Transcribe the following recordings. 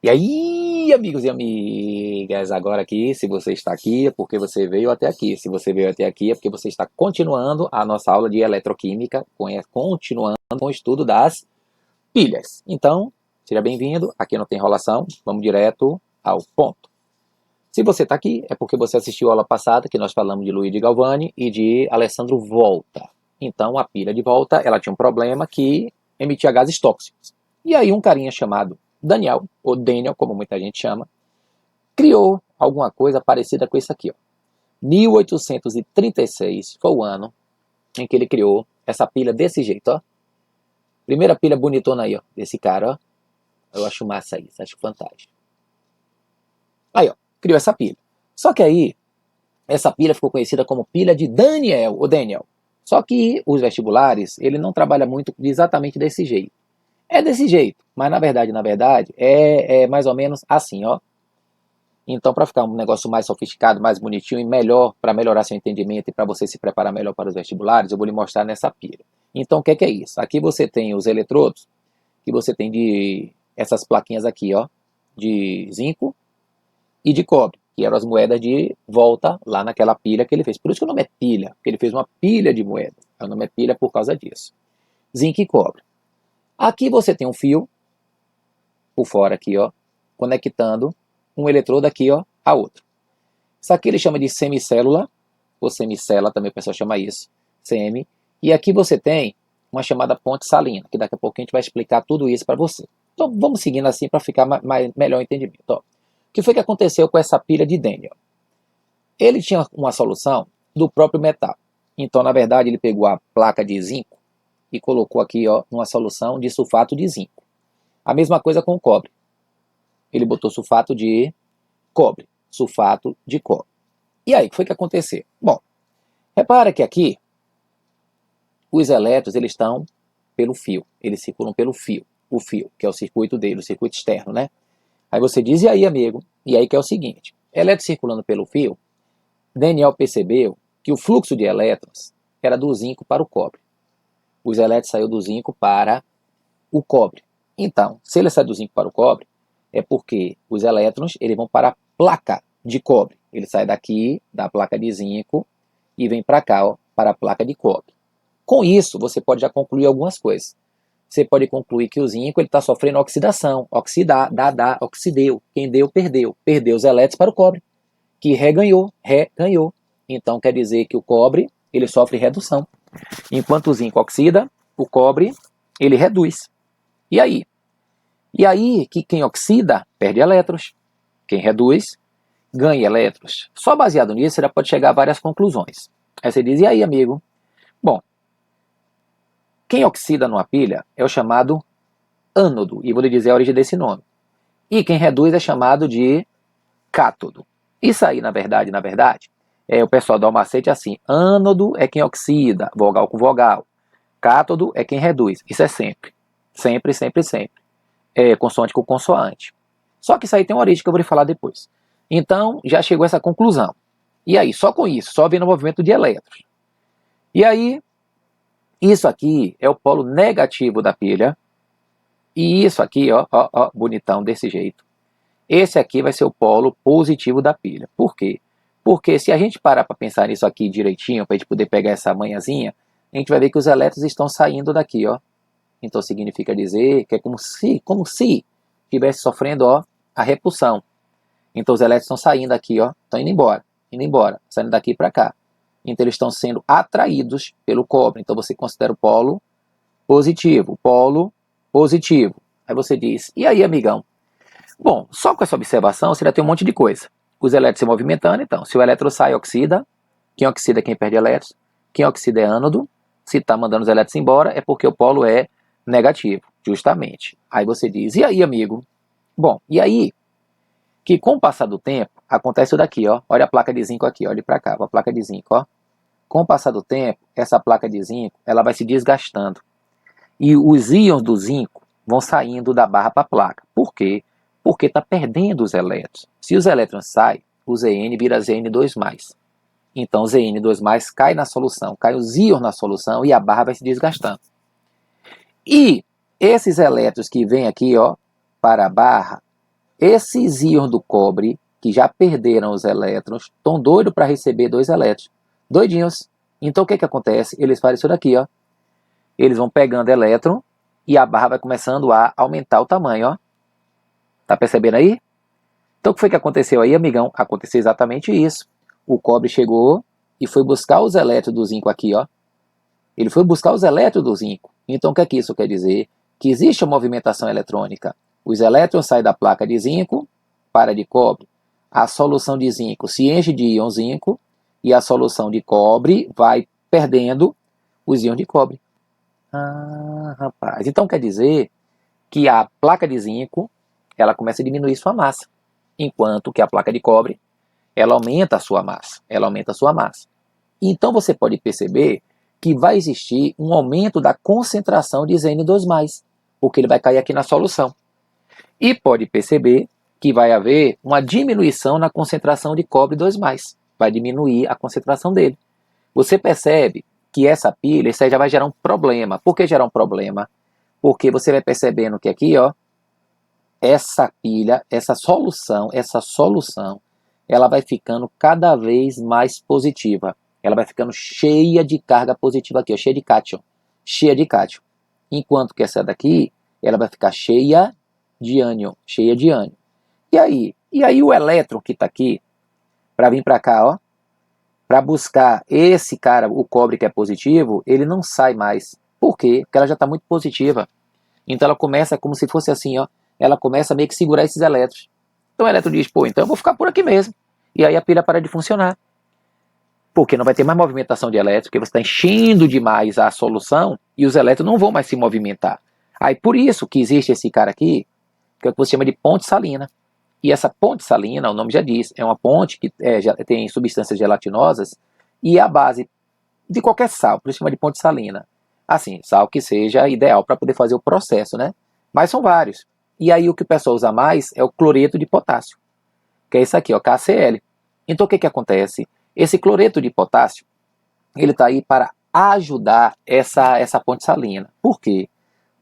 E aí, amigos e amigas, agora aqui, se você está aqui é porque você veio até aqui. Se você veio até aqui é porque você está continuando a nossa aula de eletroquímica, continuando com o estudo das pilhas. Então, seja bem-vindo, aqui não tem enrolação, vamos direto ao ponto. Se você está aqui é porque você assistiu a aula passada, que nós falamos de Luigi Galvani e de Alessandro Volta. Então, a pilha de Volta, ela tinha um problema que emitia gases tóxicos. E aí um carinha chamado Daniel, ou Daniel, como muita gente chama, criou alguma coisa parecida com isso aqui. Ó. 1836 foi o ano em que ele criou essa pilha desse jeito. Ó. Primeira pilha bonitona aí, ó, desse cara. Ó. Eu acho massa isso, acho fantástico. Aí, ó, criou essa pilha. Só que aí, essa pilha ficou conhecida como pilha de Daniel, ou Daniel. Só que os vestibulares, ele não trabalha muito exatamente desse jeito. É desse jeito, mas na verdade, é mais ou menos assim, ó. Então, para ficar um negócio mais sofisticado, mais bonitinho e melhor, para melhorar seu entendimento e para você se preparar melhor para os vestibulares, eu vou lhe mostrar nessa pilha. Então, o que é isso? Aqui você tem os eletrodos, que você tem de essas plaquinhas aqui, ó, de zinco e de cobre, que eram as moedas de volta lá naquela pilha que ele fez. Por isso que o nome é pilha, porque ele fez uma pilha de moedas. O nome é pilha por causa disso. Zinco e cobre. Aqui você tem um fio, por fora aqui, ó, conectando um eletrodo aqui, ó, a outro. Isso aqui ele chama de semicélula, ou semicela, também o pessoal chama isso, CM. E aqui você tem uma chamada ponte salina, que daqui a pouco a gente vai explicar tudo isso para você. Então vamos seguindo assim para ficar melhor entendimento. Ó. O que foi que aconteceu com essa pilha de Daniel? Ele tinha uma solução do próprio metal. Então, na verdade, ele pegou a placa de zinco e colocou aqui, ó, numa solução de sulfato de zinco. A mesma coisa com o cobre. Ele botou sulfato de cobre. Sulfato de cobre. E aí, o que foi que aconteceu? Bom, repara que aqui, os elétrons, eles estão pelo fio. Eles circulam pelo fio. O fio, que é o circuito dele, o circuito externo, né? Aí você diz, e aí, amigo? E aí que é o seguinte. Elétrons circulando pelo fio, Daniel percebeu que o fluxo de elétrons era do zinco para o cobre. Os elétrons saíram do zinco para o cobre. Então, se ele sai do zinco para o cobre, é porque os elétrons eles vão para a placa de cobre. Ele sai daqui, da placa de zinco, e vem para cá, ó, para a placa de cobre. Com isso, você pode já concluir algumas coisas. Você pode concluir que o zinco está sofrendo oxidação. Oxideu. Quem deu, perdeu. Perdeu os elétrons para o cobre, que reganhou. Então, quer dizer que o cobre ele sofre redução. Enquanto o zinco oxida, o cobre ele reduz. E aí? E aí que quem oxida perde elétrons, quem reduz ganha elétrons. Só baseado nisso você já pode chegar a várias conclusões. Aí você diz, e aí, amigo? Bom, quem oxida numa pilha é o chamado ânodo, e vou lhe dizer a origem desse nome. E quem reduz é chamado de cátodo. Isso aí, na verdade, o pessoal dá um macete assim, ânodo é quem oxida, vogal com vogal. Cátodo é quem reduz. Isso é sempre. Sempre, sempre, sempre. É consoante com consoante. Só que isso aí tem uma origem que eu vou lhe falar depois. Então, já chegou a essa conclusão. E aí, só com isso, só vendo o movimento de elétrons. E aí, isso aqui é o polo negativo da pilha. E isso aqui, ó, bonitão desse jeito. Esse aqui vai ser o polo positivo da pilha. Por quê? Porque se a gente parar para pensar nisso aqui direitinho, para a gente poder pegar essa manhãzinha, a gente vai ver que os elétrons estão saindo daqui, ó. Então significa dizer que é como se estivesse sofrendo, ó, a repulsão. Então os elétrons estão saindo aqui, ó, estão indo embora, saindo daqui para cá. Então eles estão sendo atraídos pelo cobre. Então você considera o polo positivo, Aí você diz, e aí, amigão? Bom, só com essa observação você já tem um monte de coisa. Os elétrons se movimentando, então, se o elétron sai, oxida. Quem oxida é quem perde elétrons. Quem oxida é ânodo. Se está mandando os elétrons embora, é porque o polo é negativo, justamente. Aí você diz, e aí, amigo? Bom, e aí, que com o passar do tempo, acontece isso daqui, ó. Olha a placa de zinco aqui, olha para cá, a placa de zinco, ó. Com o passar do tempo, essa placa de zinco, ela vai se desgastando. E os íons do zinco vão saindo da barra para a placa. Por quê? Porque está perdendo os elétrons. Se os elétrons saem, o Zn vira Zn2+. Então, Zn2+, cai na solução, cai os íons na solução e a barra vai se desgastando. E esses elétrons que vêm aqui, ó, para a barra, Esses íons do cobre, que já perderam os elétrons, estão doidos para receber 2 elétrons. Doidinhos. Então o que acontece? Eles fazem isso daqui, ó. Eles vão pegando elétron e a barra vai começando a aumentar o tamanho, ó. Tá percebendo aí? Então o que foi que aconteceu aí, amigão? Aconteceu exatamente isso. O cobre chegou e foi buscar os elétrons do zinco aqui, ó. Ele foi buscar os elétrons do zinco. Então o que é que isso quer dizer? Que existe a movimentação eletrônica. Os elétrons saem da placa de zinco para de cobre. A solução de zinco se enche de íon zinco e a solução de cobre vai perdendo os íons de cobre. Ah, rapaz. Então quer dizer que a placa de zinco ela começa a diminuir sua massa, enquanto que a placa de cobre ela aumenta a sua massa. Ela aumenta a sua massa. Então você pode perceber que vai existir um aumento da concentração de Zn2+, porque ele vai cair aqui na solução. E pode perceber que vai haver uma diminuição na concentração de cobre 2+. Vai diminuir a concentração dele. Você percebe que essa pilha, isso aí já vai gerar um problema. Por que gerar um problema? Porque você vai percebendo que aqui, ó, essa pilha, essa solução, ela vai ficando cada vez mais positiva. Ela vai ficando cheia de carga positiva aqui, ó, cheia de cátion. Cheia de cátion. Enquanto que essa daqui, ela vai ficar cheia de ânion. Cheia de ânion. E aí o elétron que está aqui, para vir para cá, ó, para buscar esse cara, o cobre que é positivo, ele não sai mais. Por quê? Porque ela já está muito positiva. Então ela começa como se fosse assim, ó. Ela começa a meio que segurar esses elétrons. Então o elétron diz, pô, então eu vou ficar por aqui mesmo. E aí a pilha para de funcionar. Porque não vai ter mais movimentação de elétrons, porque você está enchendo demais a solução e os elétrons não vão mais se movimentar. Aí por isso que existe esse cara aqui, que é o que você chama de ponte salina. E essa ponte salina, o nome já diz, é uma ponte que já tem substâncias gelatinosas e é a base de qualquer sal, por isso chama de ponte salina. Assim, sal que seja ideal para poder fazer o processo, né? Mas são vários. E aí o que o pessoal usa mais é o cloreto de potássio, que é isso aqui, ó, KCl. Então o que acontece? Esse cloreto de potássio, ele está aí para ajudar essa ponte salina. Por quê?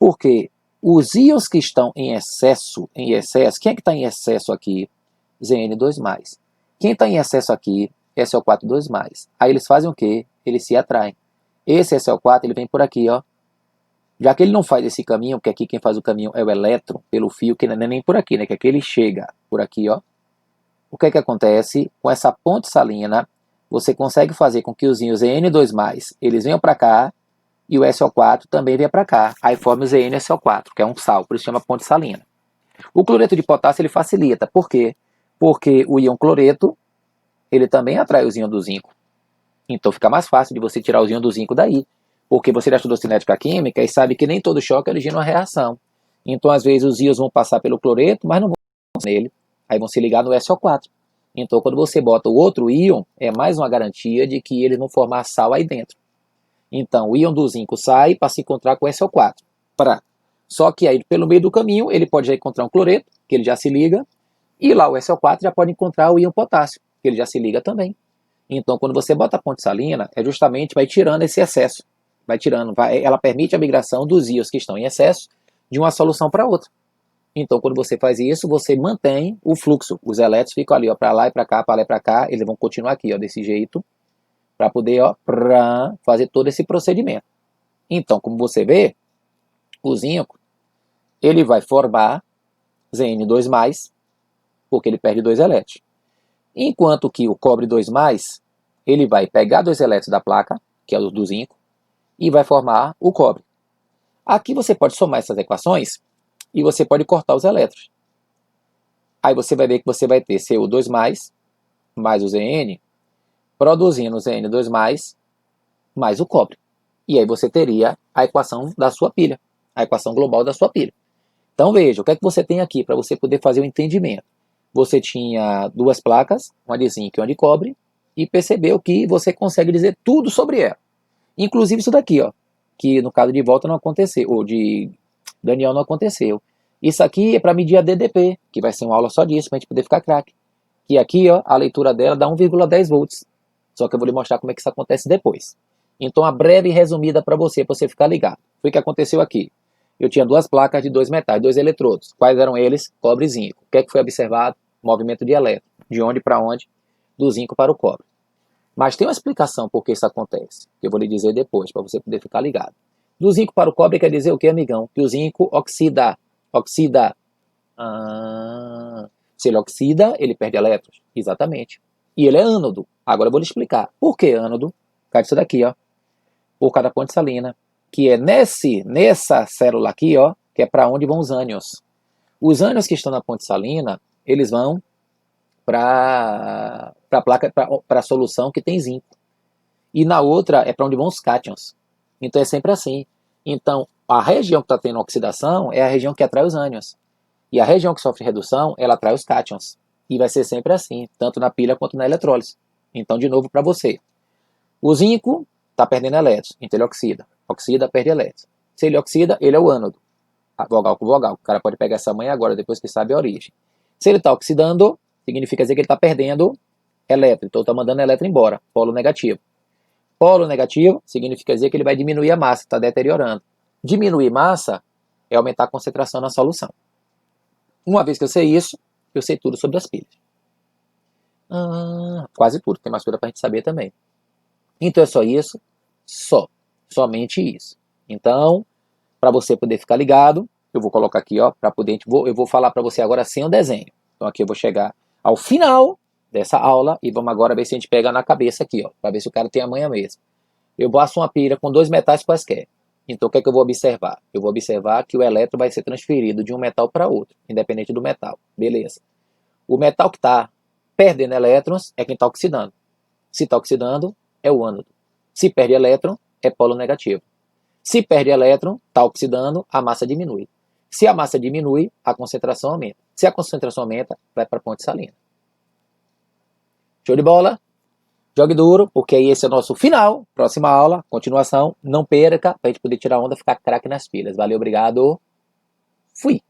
Porque os íons que estão em excesso, quem é que está em excesso aqui? Zn2+. Quem está em excesso aqui? SO4 2+. Aí eles fazem o quê? Eles se atraem. Esse SO4 ele vem por aqui, ó. Já que ele não faz esse caminho, porque aqui quem faz o caminho é o elétron pelo fio, que não é nem por aqui, né? Que aqui ele chega por aqui, ó. O que acontece? Com essa ponte salina, você consegue fazer com que os íons N2+, eles venham para cá, e o SO4 também venha para cá. Aí forma o ZnSO4, que é um sal, por isso chama ponte salina. O cloreto de potássio ele facilita. Por quê? Porque o íon cloreto, ele também atrai os íons do zinco. Então fica mais fácil de você tirar os íons do zinco daí. Porque você já estudou cinética química e sabe que nem todo choque origina uma reação. Então às vezes os íons vão passar pelo cloreto, mas não vão nele. Aí vão se ligar no SO4. Então quando você bota o outro íon, é mais uma garantia de que eles vão formar sal aí dentro. Então o íon do zinco sai para se encontrar com o SO4. Só que aí pelo meio do caminho ele pode já encontrar um cloreto, que ele já se liga, e lá o SO4 já pode encontrar o íon potássio, que ele já se liga também. Então quando você bota a ponte salina, é justamente vai tirando esse excesso. Vai tirando, ela permite a migração dos íons que estão em excesso de uma solução para outra. Então, quando você faz isso, você mantém o fluxo. Os elétrons ficam ali, para lá e para cá, para lá e para cá. Eles vão continuar aqui, ó, desse jeito, para poder, ó, fazer todo esse procedimento. Então, como você vê, o zinco, ele vai formar Zn2+, porque ele perde 2 elétrons. Enquanto que o cobre 2+, ele vai pegar 2 elétrons da placa, que é o do zinco, e vai formar o cobre. Aqui você pode somar essas equações e você pode cortar os elétrons. Aí você vai ver que você vai ter CO2+, mais o Zn, produzindo o Zn2+, mais o cobre. E aí você teria a equação da sua pilha, a equação global da sua pilha. Então veja, o que é que você tem aqui para você poder fazer o entendimento? Você tinha 2 placas, uma de zinco e uma de cobre, e percebeu que você consegue dizer tudo sobre ela. Inclusive isso daqui, ó, que no caso de Volta não aconteceu, ou de Daniel não aconteceu. Isso aqui é para medir a DDP, que vai ser uma aula só disso, para a gente poder ficar craque. E aqui, ó, a leitura dela dá 1,10 volts. Só que eu vou lhe mostrar como é que isso acontece depois. Então, a breve resumida para você ficar ligado. Foi o que aconteceu aqui. eu tinha duas placas de dois metais, dois eletrodos. Quais eram eles? Cobre e zinco. O que é que foi observado? Movimento de elétron. De onde para onde? Do zinco para o cobre. Mas tem uma explicação por que isso acontece, que eu vou lhe dizer depois, para você poder ficar ligado. Do zinco para o cobre quer dizer o que, amigão? Que o zinco oxida. Oxida. Se ele oxida, ele perde elétrons. Exatamente. E ele é ânodo. Agora eu vou lhe explicar. Por que ânodo? Por causa disso daqui, ó. Por causa da ponte salina. Que é nessa célula aqui, ó, que é para onde vão os ânions. Os ânions que estão na ponte salina, eles vão para a placa, para a solução que tem zinco. E na outra é para onde vão os cátions. Então é sempre assim. Então a região que está tendo oxidação é a região que atrai os ânions. E a região que sofre redução, ela atrai os cátions. E vai ser sempre assim, tanto na pilha quanto na eletrólise. Então, de novo para você. O zinco está perdendo elétrons, então ele oxida. Oxida, perde elétrons. Se ele oxida, ele é o ânodo. Vogal com vogal. O cara pode pegar essa manha agora, depois que sabe a origem. Se ele está oxidando, significa dizer que ele está perdendo elétron. Então está mandando elétron embora. Polo negativo. Polo negativo significa dizer que ele vai diminuir a massa, está deteriorando. Diminuir massa é aumentar a concentração na solução. Uma vez que eu sei isso, eu sei tudo sobre as pilhas. Quase tudo, tem mais coisa para a gente saber também. Então é só isso, somente isso. Então, para você poder ficar ligado, eu vou colocar aqui, ó, para poder, eu vou falar para você agora sem o desenho. Então aqui eu vou chegar ao final dessa aula e vamos agora ver se a gente pega na cabeça aqui, ó, para ver se o cara tem a manha mesmo. Eu passo uma pilha com dois metais quaisquer. Então o que é que eu vou observar? Eu vou observar que o elétron vai ser transferido de um metal para outro, independente do metal. Beleza. O metal que está perdendo elétrons é quem está oxidando. Se está oxidando, é o ânodo. Se perde elétron, é polo negativo. Se perde elétron, está oxidando, a massa diminui. Se a massa diminui, a concentração aumenta. Se a concentração aumenta, vai para a ponte salina. Show de bola? Jogue duro, porque aí esse é o nosso final. Próxima aula, continuação. Não perca, para a gente poder tirar onda e ficar craque nas pilhas. Valeu, obrigado. Fui!